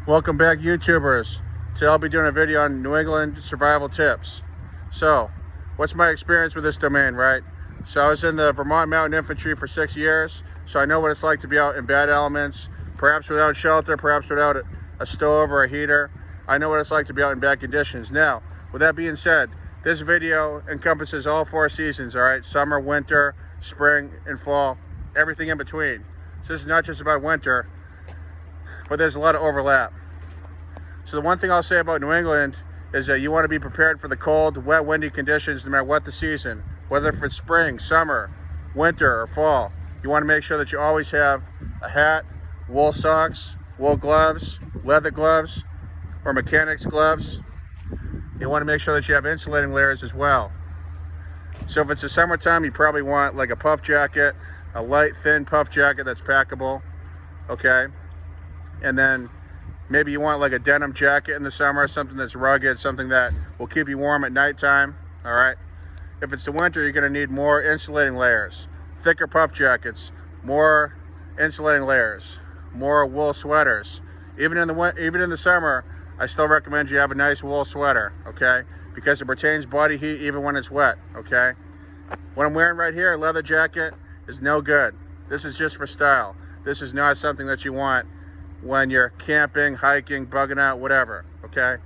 Welcome back, YouTubers. Today I'll be doing a video on New England survival tips. So, what's my experience with this domain, right? So I was in the Vermont Mountain Infantry for 6 years, so I know what it's like to be out in bad elements, perhaps without shelter, perhaps without a stove or a heater. I know what it's like to be out in bad conditions. Now, with that being said, this video encompasses all 4 seasons, all right? Summer, winter, spring, and fall, everything in between. So this is not just about winter, but there's a lot of overlap. So the one thing I'll say about New England is that you want to be prepared for the cold, wet, windy conditions no matter what the season, whether it's spring, summer, winter, or fall. You want to make sure that you always have a hat, wool socks, wool gloves, leather gloves, or mechanics gloves. You want to make sure that you have insulating layers as well. So if it's the summertime, you probably want like a puff jacket, a light, thin puff jacket that's packable, okay? And then maybe you want like a denim jacket in the summer, something that's rugged, something that will keep you warm at nighttime, all right? If it's the winter, you're gonna need more insulating layers, thicker puff jackets, more insulating layers, more wool sweaters. Even in the summer, I still recommend you have a nice wool sweater, okay? Because it retains body heat even when it's wet, okay? What I'm wearing right here, a leather jacket, is no good. This is just for style. This is not something that you want when you're camping, hiking, bugging out, whatever, okay?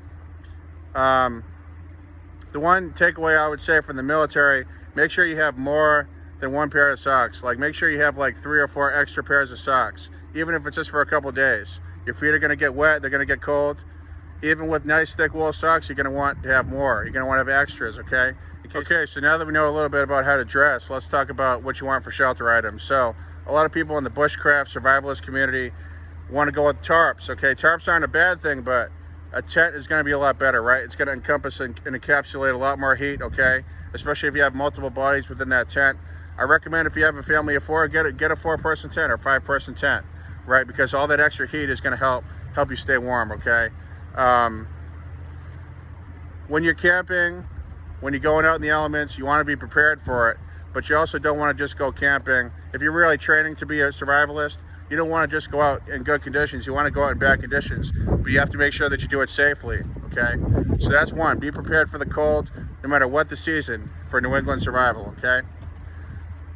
The one takeaway I would say from the military, make sure you have more than one pair of socks. Like, make sure you have like 3 or 4 extra pairs of socks, even if it's just for a couple days. Your feet are gonna get wet, they're gonna get cold. Even with nice thick wool socks, you're gonna want to have more. You're gonna want to have extras, okay? Okay, so now that we know a little bit about how to dress, let's talk about what you want for shelter items. So, a lot of people in the bushcraft, survivalist community want to go with tarps, okay? Tarps aren't a bad thing, but a tent is going to be a lot better, right? It's going to encompass and encapsulate a lot more heat, okay? Especially if you have multiple bodies within that tent. I recommend if you have a family of 4, get a 4-person tent or 5-person tent, right? Because all that extra heat is going to help you stay warm, okay? When you're camping, when you're going out in the elements, you want to be prepared for it, but you also don't want to just go camping. If you're really training to be a survivalist, you don't want to just go out in good conditions. You want to go out in bad conditions, but you have to make sure that you do it safely, okay? So that's one, be prepared for the cold, no matter what the season, for New England survival, okay?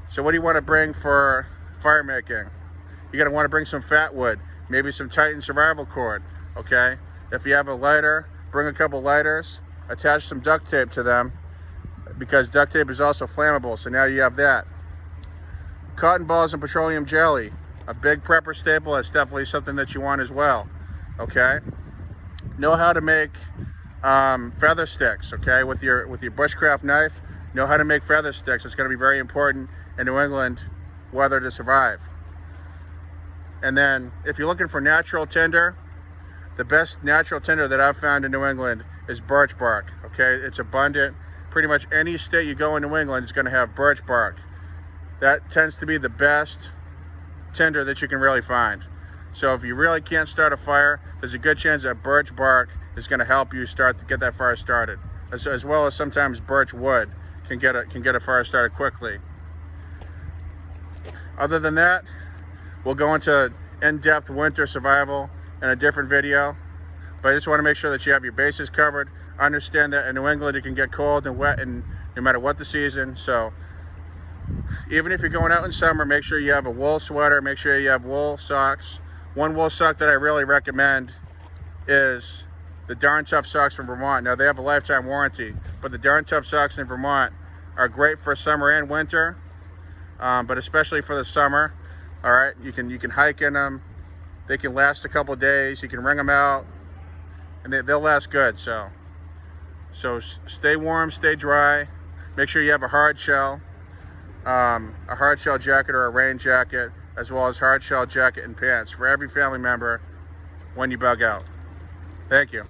So what do you want to bring for fire making? You're going to want to bring some fat wood, maybe some Titan survival cord, okay? If you have a lighter, bring a couple lighters, attach some duct tape to them, because duct tape is also flammable, so now you have that. Cotton balls and petroleum jelly. A big prepper staple, that's definitely something that you want as well, okay? Know how to make feather sticks, okay? With your bushcraft knife, know how to make feather sticks. It's gonna be very important in New England weather to survive. And then, if you're looking for natural tinder, the best natural tinder that I've found in New England is birch bark, okay? It's abundant. Pretty much any state you go in New England is gonna have birch bark. That tends to be the best tinder that you can really find. So if you really can't start a fire, there's a good chance that birch bark is going to help you get that fire started, as well as sometimes birch wood can get a fire started quickly. Other than that, we'll go into in-depth winter survival in a different video, but I just want to make sure that you have your bases covered. Understand that in New England it can get cold and wet, and no matter what the season. So even if you're going out in summer, make sure you have a wool sweater, make sure you have wool socks. One wool sock that I really recommend is the Darn Tough socks from Vermont. Now, they have a lifetime warranty, but the Darn Tough socks in Vermont are great for summer and winter, but especially for the summer, all right? You can hike in them. They can last a couple days. You can wring them out, and they'll last good. So stay warm, stay dry. Make sure you have a hard shell jacket or a rain jacket, as well as hard shell jacket and pants for every family member when you bug out. Thank you.